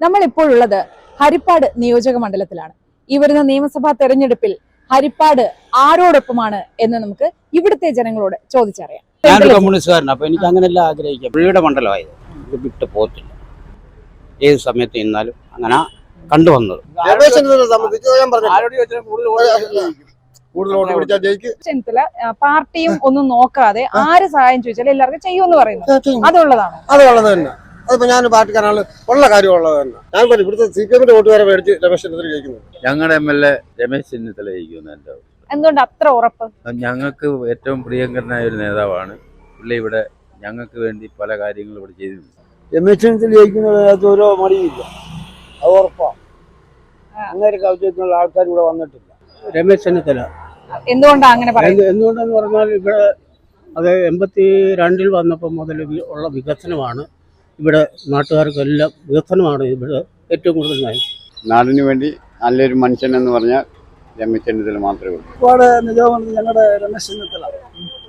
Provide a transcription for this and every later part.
നമ്മൾ ഇപ്പോഴുള്ളത് ഹരിപ്പാട് നിയോജക മണ്ഡലത്തിലാണ്. ഈ വരുന്ന നിയമസഭാ തെരഞ്ഞെടുപ്പിൽ ഹരിപ്പാട് ആരോടൊപ്പമാണ് എന്ന് നമുക്ക് ഇവിടുത്തെ ജനങ്ങളോട് ചോദിച്ചറിയാം. ഞാനൊരു കമ്മ്യൂണിസ്റ്റുകാരൻ, അപ്പൊ എനിക്ക് അങ്ങനെയല്ല ആഗ്രഹിക്കാം. പുള്ളിയുടെ മണ്ഡലമായത് ഇത് വിട്ടു പോകത്തില്ല. ഏത് സമയത്ത് ഇന്നാലും അങ്ങനെ കണ്ടുവന്നത്. പാർട്ടിയും ഒന്നും നോക്കാതെ ആര് സഹായം ചോദിച്ചാലും എല്ലാവർക്കും ചെയ്യുമെന്ന് പറയുന്നു. അതുള്ളതാണോ? അതുള്ളത് തന്നെ. അതിപ്പോ ഞാൻ പാർട്ടിക്കാരാണ് ഉള്ള കാര്യമുള്ളത് തന്നെ. ഞാൻ ഇവിടുത്തെ CPM വോട്ടുകാരെ മേടിച്ച് രമേശ് ചെന്നിത്തല ജയിക്കുന്നത്. ഞങ്ങളുടെ MLA രമേശ് ചെന്നിത്തല ജയിക്കുന്നത്. എന്തുകൊണ്ട് അത്ര ഉറപ്പ്? ഞങ്ങൾക്ക് ഏറ്റവും പ്രിയങ്കരനായ ഒരു നേതാവാണ് പുള്ളി. ഇവിടെ ഞങ്ങൾക്ക് വേണ്ടി പല കാര്യങ്ങളും ഇവിടെ ചെയ്തിട്ടുണ്ട്. രമേശ് ചെന്നിത്തല ജയിക്കുന്നതിനകത്ത് ഓരോ മടിയില്ല, അത് ഉറപ്പാണ്. അങ്ങനെ കവിതയുള്ള ആൾക്കാർ ഇവിടെ വന്നിട്ടില്ല. രമേശ് ചെന്നിത്തല എന്തുകൊണ്ടാണ് അങ്ങനെ പറയുന്നത്? എന്തുകൊണ്ടെന്ന് പറഞ്ഞാൽ ഇവിടെ അത് 82 വന്നപ്പോൾ മുതൽ ഉള്ള വികസനമാണ്. ഇവിടെ നാട്ടുകാർക്കെല്ലാം വികസനമാണ് ഇവിടെ ഏറ്റവും കൂടുതൽ നയം. നാടിന് വേണ്ടി നല്ലൊരു മനുഷ്യൻ എന്ന് പറഞ്ഞാൽ രമേശ് ചെന്നിത്തല മാത്രമേ ഉള്ളൂ. ഒരുപാട് നിജമാണ് ഞങ്ങളുടെ രമേശ് ചെന്നിത്തല.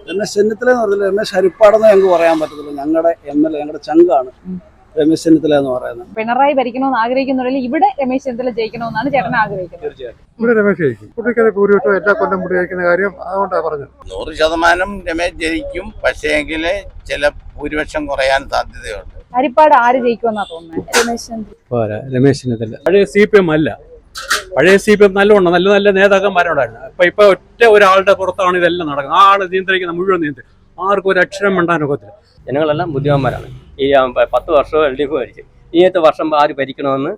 രമേശ് ചെന്നിത്തല എന്ന് പറഞ്ഞാൽ രമേശ് ഹരിപ്പാടെന്ന് ഞങ്ങൾക്ക് പറയാൻ പറ്റത്തില്ല. ഞങ്ങളുടെ MLA, ഞങ്ങളുടെ ചങ്കാണ് രമേശ് ചെന്നിത്തല എന്ന് പറയുന്നത്. പിണറായി ഭരിക്കണമെന്ന് ആഗ്രഹിക്കുന്നുണ്ടെങ്കിൽ ഇവിടെ രമേശ് ചെന്നിത്തല ജയിക്കണമെന്നാണ് ചേട്ടൻ ആഗ്രഹിക്കുന്നത്. തീർച്ചയായും ഇവിടെ രമേശ് ജയിക്കും. കുട്ടിക്കാരെ ഭൂരിപക്ഷം എല്ലാ കൊല്ലം മുടി ജയിക്കുന്ന കാര്യം അതുകൊണ്ടാണ് പറഞ്ഞത്. 100% രമേശ് ജയിക്കും. പക്ഷേ എങ്കിൽ ചില ഭൂരിപക്ഷം കുറയാൻ സാധ്യതയുണ്ട്. ഹരിപ്പാട് ആര് ജയിക്കുമെന്നാ തോന്നുന്നത്? രമേശ് ചെന്നിത്തല. പഴയ CPM അല്ല. പഴയ CPM നല്ലോണം നല്ല നല്ല നേതാക്കന്മാരുണ്ടായിരുന്നു. ഇപ്പൊ ഒറ്റ ഒരാളുടെ പുറത്താണ് ഇതെല്ലാം നടക്കുന്നത്. ആള് നിയന്ത്രിക്കുന്ന മുഴുവൻ നിയന്ത്രിക്കും. ആർക്കും ഒരു അക്ഷരം മിണ്ടാനൊക്കത്തില്ല. ജനങ്ങളെല്ലാം ബുദ്ധിമാന്മാരാണ്. ഈ 10 വർഷവും LDF ഭരിച്ചു. ഇനിയത്തെ വർഷം ആര് ഭരിക്കണമെന്ന്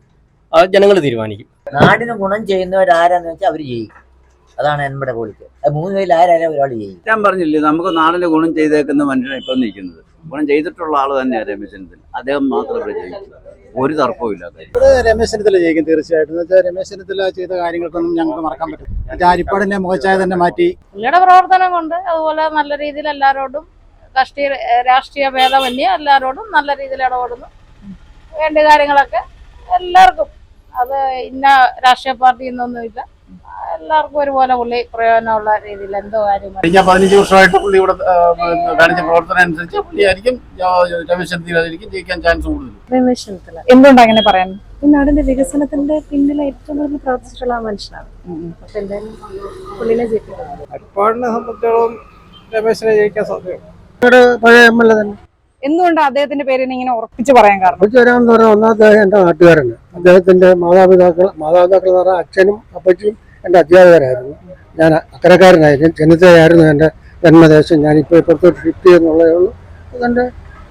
ജനങ്ങൾ തീരുമാനിക്കും. നാടിന് ഗുണം ചെയ്യുന്നവരാരാന്ന് വെച്ചാൽ അവർ ജയിക്കും. അതാണ് നമ്മുടെ പോളിക്ക്. 3 പേരിൽ ആരായാലും ഒരാൾ ജയിക്കും. ഞാൻ പറഞ്ഞില്ലേ, നമുക്ക് നാടിന് ഗുണം ചെയ്തേക്കുന്ന മനുഷ്യനാണ് ഇപ്പം നിൽക്കുന്നത്. ഗുണം ചെയ്തിട്ടുള്ള ആള് തന്നെയാണ് രമേശ് ചെന്നിത്തല. അദ്ദേഹം മാത്രം ഇവിടെ ജയിക്കും. ഒരു തർക്കവും ഇല്ലാത്ത. ഇവിടെ രമേശ് ചെന്നിത്തല ജയിക്കും തീർച്ചയായിട്ടും. എന്ന് വെച്ചാൽ രമേശ് ചെന്നിത്തല ചെയ്ത കാര്യങ്ങൾക്കൊന്നും ഞങ്ങൾക്ക് മറക്കാൻ പറ്റും. ഹരിപ്പാടിന്റെ മുഖച്ഛായ തന്നെ മാറ്റി. പുള്ളിയുടെ പ്രവർത്തനം കൊണ്ട് അതുപോലെ നല്ല രീതിയിൽ എല്ലാവരോടും രാഷ്ട്രീയ ഭേദമന്യേ എല്ലാവരോടും നല്ല രീതിയിൽ ഇടപെടുന്നു. വേണ്ട കാര്യങ്ങളൊക്കെ എല്ലാവർക്കും, അത് ഇന്ന രാഷ്ട്രീയ പാർട്ടി എന്നൊന്നുമില്ല, എല്ലാവർക്കും ഒരുപോലെ പുള്ളി പ്രയോജനമുള്ള രീതിയിൽ എന്തോ കാര്യം. കഴിഞ്ഞ 15 വർഷമായിട്ട് പുള്ളി ഇവിടെ കാണിച്ച പ്രവർത്തനം അനുസരിച്ച് പുള്ളിയായിരിക്കും രമേശ് ചെന്നിത്തലയായിരിക്കും ജയിക്കാൻ ചാൻസ് കൂടുതൽ. രമേശ് ചെന്നിത്തല. എന്തുകൊണ്ടാണ് അങ്ങനെ പറയാൻ? ഈ നാടിന്റെ വികസനത്തിന്റെ പിന്നിൽ ഏറ്റവും കൂടുതൽ പ്രവർത്തിച്ചിട്ടുള്ള മനുഷ്യനാണ്. അപ്പൊ എന്തായാലും പുള്ളിനെ ജയിക്കുന്നത്. ഹരിപ്പാടിനെ സംബന്ധിച്ചോളം രമേശിനെ ജയിക്കാൻ സാധ്യതയുണ്ട്. പഴയ MLA തന്നെ. എന്തുകൊണ്ടാണ് അദ്ദേഹത്തിന്റെ പേരിനെ ഇങ്ങനെ ഉറപ്പിച്ച് പറയാൻ കാരണം? വരാമെന്ന് പറഞ്ഞാൽ ഒന്നാമത്തെ എന്റെ നാട്ടുകാരന്. അദ്ദേഹത്തിന്റെ മാതാപിതാക്കൾ എന്ന് പറഞ്ഞാൽ അച്ഛനും അപ്പച്ചിയും എൻ്റെ അധ്യാപകരായിരുന്നു. ഞാൻ അക്കരക്കാരനായിരുന്നു. ചെന്നിത്തലയായിരുന്നു എൻ്റെ ജന്മദേശം. ഞാനിപ്പോൾ ഇപ്പുറത്തോട്ട് ഷിഫ്റ്റ് ചെയ്യുന്നുള്ളതേ ഉള്ളൂ. അതുകൊണ്ട്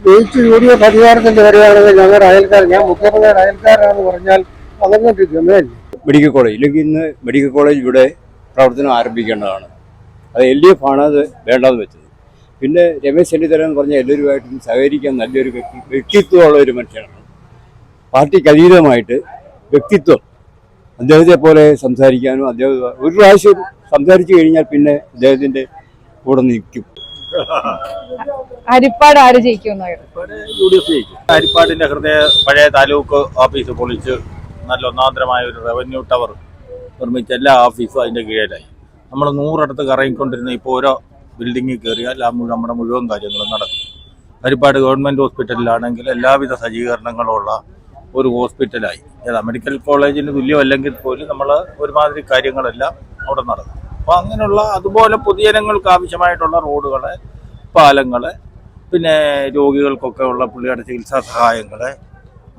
ജയിച്ച് UDF അധികാരത്തിൽ വരികയാണെങ്കിൽ ഞങ്ങളുടെ അയൽക്കാരൻ, ഞാൻ മുഖ്യമന്ത്രിയുടെ അയൽക്കാരാണെന്ന് പറഞ്ഞാൽ അതൊന്നും ഗമയല്ലേ. മെഡിക്കൽ കോളേജ് ഇല്ലെങ്കിൽ ഇന്ന് മെഡിക്കൽ കോളേജ് ഇവിടെ പ്രവർത്തനം ആരംഭിക്കേണ്ടതാണ്. അത് LDF ആണ് അത് വേണ്ടെന്ന് വെച്ചത്. പിന്നെ രമേശ് ചെന്നിത്തല എന്ന് പറഞ്ഞാൽ എല്ലാവരുമായിട്ടും സഹകരിക്കാൻ നല്ലൊരു വ്യക്തിത്വമുള്ള ഒരു മനുഷ്യനാണ്. പാർട്ടിക്ക് അതീതമായിട്ട് വ്യക്തിത്വം. അദ്ദേഹത്തെ പോലെ സംസാരിക്കാനും, അദ്ദേഹം ഒരു പ്രാവശ്യം സംസാരിച്ചു കഴിഞ്ഞാൽ പിന്നെ അദ്ദേഹത്തിന്റെ കൂടെ നിൽക്കും. ഹരിപ്പാട് ആര് ജയിക്കുമെന്ന്? UDF ജയിക്കും. ഹരിപ്പാടിന്റെ പഴയ താലൂക്ക് ഓഫീസ് പൊളിച്ച് നല്ല ഒന്നാന്തരമായ ഒരു റവന്യൂ ടവർ നിർമ്മിച്ച എല്ലാ ഓഫീസും അതിന്റെ കീഴിലായി. നമ്മൾ 100 അടുത്ത് കറങ്ങിക്കൊണ്ടിരുന്ന ഇപ്പോൾ ഓരോ ബിൽഡിങ്ങിൽ കയറിയാൽ നമ്മുടെ മുഴുവൻ കാര്യങ്ങളും നടക്കും. ഹരിപ്പാട് ഗവൺമെന്റ് ഹോസ്പിറ്റലിലാണെങ്കിൽ എല്ലാവിധ സജ്ജീകരണങ്ങളുള്ള ഒരു ഹോസ്പിറ്റലായി. ഏതാ മെഡിക്കൽ കോളേജിന് തുല്യമല്ലെങ്കിൽ പോലും നമ്മൾ ഒരുമാതിരി കാര്യങ്ങളെല്ലാം അവിടെ നടക്കും. അപ്പോൾ അങ്ങനെയുള്ള അതുപോലെ പൊതുജനങ്ങൾക്ക് ആവശ്യമായിട്ടുള്ള റോഡുകളെ, പാലങ്ങളെ, പിന്നെ രോഗികൾക്കൊക്കെ ഉള്ള പുള്ളിയുടെ ചികിത്സാ സഹായങ്ങളെ,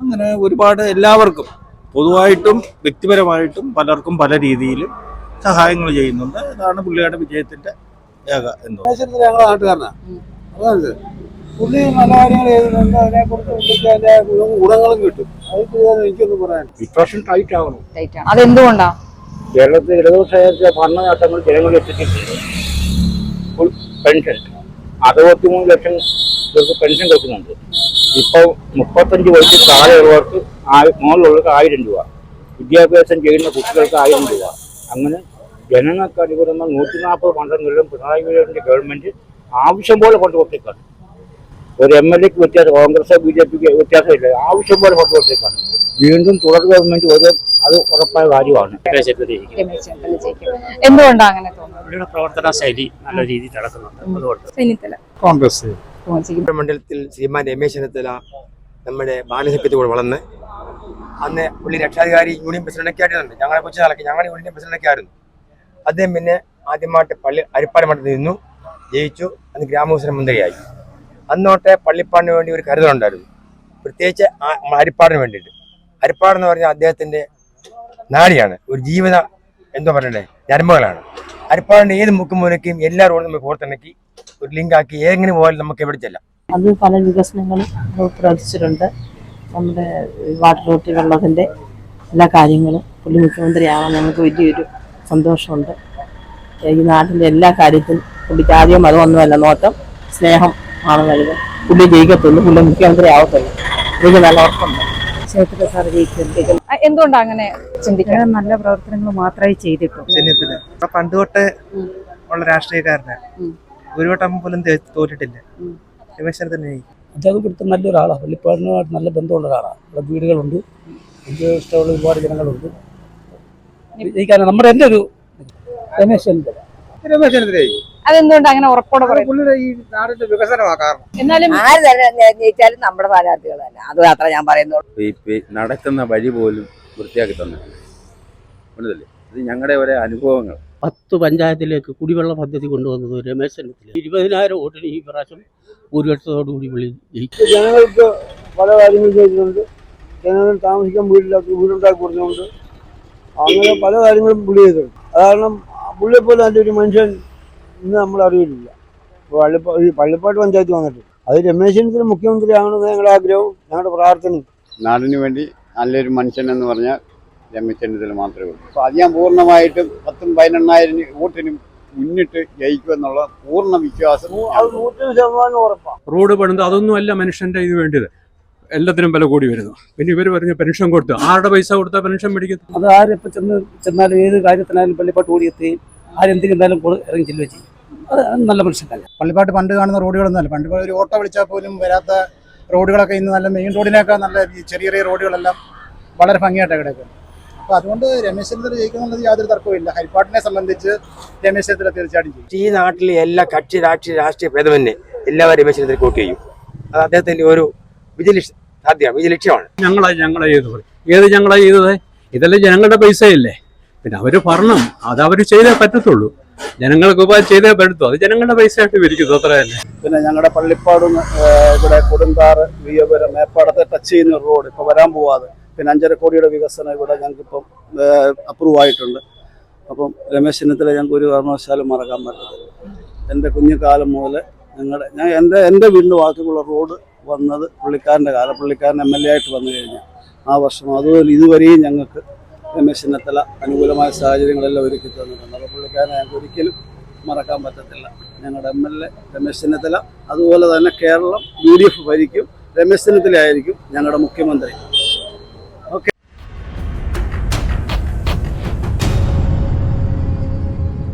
അങ്ങനെ ഒരുപാട് എല്ലാവർക്കും പൊതുവായിട്ടും വ്യക്തിപരമായിട്ടും പലർക്കും പല രീതിയിലും സഹായങ്ങൾ ചെയ്യുന്നുണ്ട്. ഇതാണ് പുള്ളിയുടെ വിജയത്തിന്റെ ഏക എന്തോ. ഞങ്ങളുടെ നാട്ടുകാരനാണ്. അതാണ് പുള്ളി നല്ല കാര്യങ്ങൾ ചെയ്തിട്ടുണ്ട്. അതിനെക്കുറിച്ച് അതിന്റെ ഗുണങ്ങളും കിട്ടും. അത് എനിക്കൊന്നും പറയാൻ. ഇപ്രാവശ്യം ടൈറ്റ് ആകണം. അതെന്തുകൊണ്ടാ? കേരളത്തിൽ ഇടതുപക്ഷ ഭരണനേട്ടങ്ങൾ ജനങ്ങളിൽ എത്തിച്ചിട്ടുണ്ട്. ഫുൾ പെൻഷൻ 63 ലക്ഷം പേർക്ക് പെൻഷൻ കൊടുക്കുന്നുണ്ട്. ഇപ്പോൾ 35 വയസ്സിൽ താഴെയുള്ളവർക്ക് മുകളിലുള്ളവർക്ക് 1000 രൂപ. വിദ്യാഭ്യാസം ചെയ്യുന്ന കുട്ടികൾക്ക് 1000 രൂപ. അങ്ങനെ ജനങ്ങൾക്ക് അനുകൂലമായി 140 മണ്ഡലങ്ങളിലും പിണറായി വിജയന്റെ ഗവൺമെന്റ് ആവശ്യം പോലെ ഫണ്ട് കൊടുത്തേക്കാണ്. ഒരു MLAക്ക് വ്യത്യാസം, കോൺഗ്രസ് BJPക്ക് വ്യത്യാസമില്ല. ആവശ്യം പോലെ ഫണ്ട് കൊടുത്തേക്കാണ്. വീണ്ടും തുടർ ഗവൺമെന്റ് വരും. അത് ഉറപ്പായ കാര്യമാണ്. എന്തുകൊണ്ടാണ് അങ്ങനെ തോന്നുന്നത്? പ്രവർത്തന ശൈലി നല്ല രീതിയിൽ നടക്കുന്നുണ്ട്. ചെന്നിത്തല. കോൺഗ്രസ് മണ്ഡലത്തിൽ ശ്രീമാൻ രമേശ് ചെന്നിത്തല നമ്മുടെ ബാലസഭ്യത്തോട് വളർന്ന് അന്ന് പുള്ളി രക്ഷാധികാരി യൂണിയൻ പ്രസിഡന്റൊക്കെ ആയിട്ടുണ്ട്. ഞങ്ങളെ കൊച്ചു കാലത്ത് ഞങ്ങൾ യൂണിയൻ പ്രസിഡന്റൊക്കെ ആയിരുന്നു. അദ്ദേഹം പിന്നെ ആദ്യമായിട്ട് ഹരിപ്പാട് മണ്ഡലത്തിൽ നിന്നു, ജയിച്ചു. അന്ന് ഗ്രാമവികസന മന്ത്രിയായി. അന്നോട്ടെ പള്ളിപ്പാടിന് വേണ്ടി ഒരു കരുതലുണ്ടായിരുന്നു, പ്രത്യേകിച്ച് ഹരിപ്പാടിന് വേണ്ടിയിട്ട്. ഹരിപ്പാട് എന്ന് പറഞ്ഞാൽ അദ്ദേഹത്തിന്റെ നാടിയാണ്, ഒരു ജീവിത എന്തോ പറയണ്ടേ ഞരമ്പുകളാണ്. ഹരിപ്പാടിന്റെ ഏത് മുക്കും മുനക്കും എല്ലാ റോഡും നമുക്ക് കോർത്തിണക്കി ഒരു ലിങ്കാക്കി ഏതെങ്കിലും പോയാലും നമുക്ക് എവിടെ ചെല്ലാം. അത് പല വികസനങ്ങളും പ്രവർത്തിച്ചിട്ടുണ്ട്. നമ്മുടെ വാട്ടർ അതോറിറ്റി വെള്ളത്തിൻ്റെ എല്ലാ കാര്യങ്ങളും പുള്ളി മുഖ്യമന്ത്രിയാവാൻ ഞങ്ങൾക്ക് വലിയൊരു സന്തോഷമുണ്ട്. ഈ നാട്ടിൻ്റെ എല്ലാ കാര്യത്തിലും പുള്ളിക്ക് ആദ്യം മതമൊന്നുമല്ല, നോട്ടം സ്നേഹം ആണ് വലുത്. പുള്ളി ജയിക്കത്തുള്ളൂ, പുള്ളി മുഖ്യമന്ത്രി ആവത്തുള്ളൂ. എനിക്ക് നല്ല ഉറപ്പുണ്ട് ക്ഷേത്ര സാർ ജയിച്ചിട്ടുണ്ട്. എന്തുകൊണ്ടാണ് അങ്ങനെ ചിന്തിക്കുന്നത്? നല്ല പ്രവർത്തനങ്ങൾ മാത്രമേ ചെയ്തിട്ടുള്ളൂ. പണ്ട് തൊട്ട് ഉള്ള രാഷ്ട്രീയക്കാരനാണ്, ഒരു വട്ടം പോലും തോറ്റിട്ടില്ല. രമേശ് തന്നെ അദ്ദേഹം ഇവിടുത്തെ നല്ലൊരാളാണ്, പള്ളിപ്പാടിനുമായിട്ട് നല്ല ബന്ധമുള്ള ഒരാളാണ്. ഇവിടെ വീടുകളുണ്ട്, എനിക്ക് ഇഷ്ടമുള്ള ഒരുപാട് ജനങ്ങളുണ്ട്. നമ്മുടെ എൻ്റെ ഒരു രമേശ് അതെന്തുകൊണ്ട് അങ്ങനെ ഉറപ്പോടെ പറയും? ഈ നാടിന്റെ വികസനമാണ് കാരണം. എന്നാലും ആര് തന്നെ ജയിച്ചാലും നമ്മുടെ സ്ഥാനാർത്ഥികൾ തന്നെ, അത് മാത്രമേ ഞാൻ പറയുന്നുള്ളൂ. നടക്കുന്ന വഴി പോലും വൃത്തിയാക്കി തന്നിട്ടില്ല. മനസ്സിലല്ലേ, ഇത് ഞങ്ങളുടെ ഒരേ അനുഭവങ്ങൾ. 10 പഞ്ചായത്തിലേക്ക് കുടിവെള്ള പദ്ധതി കൊണ്ടുവന്നത് രമേശ് ചെന്നിത്തല. 20,000 വോട്ടിന് ഈ പ്രാവശ്യം ഭൂരിപക്ഷത്തോടുകൂടി വിളി ജയിക്കും. ജനങ്ങൾക്ക് പല കാര്യങ്ങളും ചെയ്തിട്ടുണ്ട്. ജനങ്ങൾ താമസിക്കാൻ വീടുണ്ടാക്കി കൊടുക്കുന്നുണ്ട്. അങ്ങനെ പല കാര്യങ്ങളും പുള്ളി ചെയ്തിട്ടുണ്ട്. കാരണം പുള്ളിയെ പോലെ നല്ലൊരു മനുഷ്യൻ ഇന്ന് നമ്മൾ അറിയില്ല. ഈ പള്ളിപ്പാട് പഞ്ചായത്ത് വന്നിട്ട് അത് രമേശ് ചെന്നിത്തല മുഖ്യമന്ത്രി ആകണമെന്ന് ഞങ്ങളുടെ ആഗ്രഹവും ഞങ്ങളുടെ പ്രാർത്ഥനയും. നാടിന് വേണ്ടി നല്ലൊരു മനുഷ്യൻ എന്ന് പറഞ്ഞാൽ രമേശ് ചെന്നിത്തല മാത്രമേ ഉള്ളൂ. അപ്പോൾ അത് ഞാൻ പൂർണ്ണമായിട്ടും 10,000-11,000 വോട്ടിനും മുന്നിട്ട് ജയിക്കുമെന്നുള്ള പൂർണ്ണ വിശ്വാസം. അത് 100% ഉറപ്പാണ്. റോഡ് പണിത് അതൊന്നുമല്ല മനുഷ്യന്റെ ഇത് വേണ്ടത്. എല്ലാത്തിനും വില കൂടി വരുന്നു. പിന്നെ ഇവർ പറഞ്ഞ പെൻഷൻ കൊടുത്തു, ആരുടെ പൈസ കൊടുത്താൽ പെൻഷൻ മേടിക്കും? അത് ആരെപ്പോൾ ചെന്നാലും ഏത് കാര്യത്തിനായാലും പള്ളിപ്പാട്ട് ഓടിയെത്തുകയും ആരെന്തെങ്കിലും ഇറങ്ങി ചെല്ലുകയും ചെയ്യും. അത് നല്ല മനുഷ്യനല്ല. പള്ളിപ്പാട്ട് പണ്ട് കാണുന്ന റോഡുകളൊന്നുമല്ല. പണ്ട് ഒരു ഓട്ടോ വിളിച്ചാൽ പോലും വരാത്ത റോഡുകളൊക്കെ ഇന്ന് നല്ല മെയിൻ റോഡിനേക്കാൾ നല്ല ചെറിയ ചെറിയ റോഡുകളെല്ലാം വളരെ ഭംഗിയായിട്ടാണ് കിടക്കുന്നത്. അപ്പോൾ അതുകൊണ്ട് രമേശ് ചെന്നിത്തല ജയിക്കുന്നുള്ളത് യാതൊരു തർക്കവുമില്ല. ഹരിപ്പാട്ടിനെ സംബന്ധിച്ച് രമേശ് ചെന്നിത്തല തീർച്ചയായിട്ടും ജയിക്കും. ഈ നാട്ടിലെ എല്ലാ കക്ഷി രാഷ്ട്രീയ ഭേദമന്യേ എല്ലാവരും രമേശ് ചെന്നിത്തല വോട്ട് ചെയ്യും. അത് അദ്ദേഹത്തിന്റെ ഒരു വിജയലക്ഷ്യമാണ്. ഞങ്ങളെ ചെയ്തത് ഇതെല്ലാം ജനങ്ങളുടെ പൈസയല്ലേ. പിന്നെ അവര് ഭരണം അത് അവർ ചെയ്തേ പറ്റത്തുള്ളൂ. ജനങ്ങൾക്ക് ഉപകാരം ചെയ്തേ പറ്റത്തു. അത് ജനങ്ങളുടെ പൈസയായിട്ട് വിരിക്കുന്നു, അത്ര തന്നെ. പിന്നെ ഞങ്ങളുടെ പള്ളിപ്പാടും ഇവിടെ കൊടുങ്കാറ് വിയപുരം മേപ്പാടത്തെ ടച്ച് ചെയ്യുന്ന റോഡ് ഇപ്പോൾ വരാൻ പോവാതെ, പിന്നെ 5.5 കോടിയുടെ വികസനം ഇവിടെ ഞങ്ങൾക്കിപ്പം അപ്രൂവ് ആയിട്ടുണ്ട്. അപ്പം രമേശ് ചെന്നിത്തല ഞങ്ങൾക്ക് ഒരു കാരണവശാലും മറക്കാൻ പറ്റത്തില്ല. എൻ്റെ കുഞ്ഞുകാലം മുതൽ എൻ്റെ വീടിൻ്റെ വാക്കിലുള്ള റോഡ് വന്നത് പുള്ളിക്കാരൻ്റെ കാലം. പുള്ളിക്കാരൻ MLA ആയിട്ട് വന്നു കഴിഞ്ഞാൽ ആ വർഷം അതുപോലെ ഇതുവരെയും ഞങ്ങൾക്ക് രമേശ് ചെന്നിത്തല അനുകൂലമായ സാഹചര്യങ്ങളെല്ലാം ഒരുക്കി തന്നിട്ടുണ്ട്. അപ്പോൾ പുള്ളിക്കാരനെ ഞങ്ങൾക്ക് ഒരിക്കലും മറക്കാൻ പറ്റത്തില്ല. ഞങ്ങളുടെ MLA രമേശ് ചെന്നിത്തല. അതുപോലെ തന്നെ കേരളം UDF ഭരിക്കും, രമേശ് ചെന്നിത്തല ആയിരിക്കും ഞങ്ങളുടെ മുഖ്യമന്ത്രി.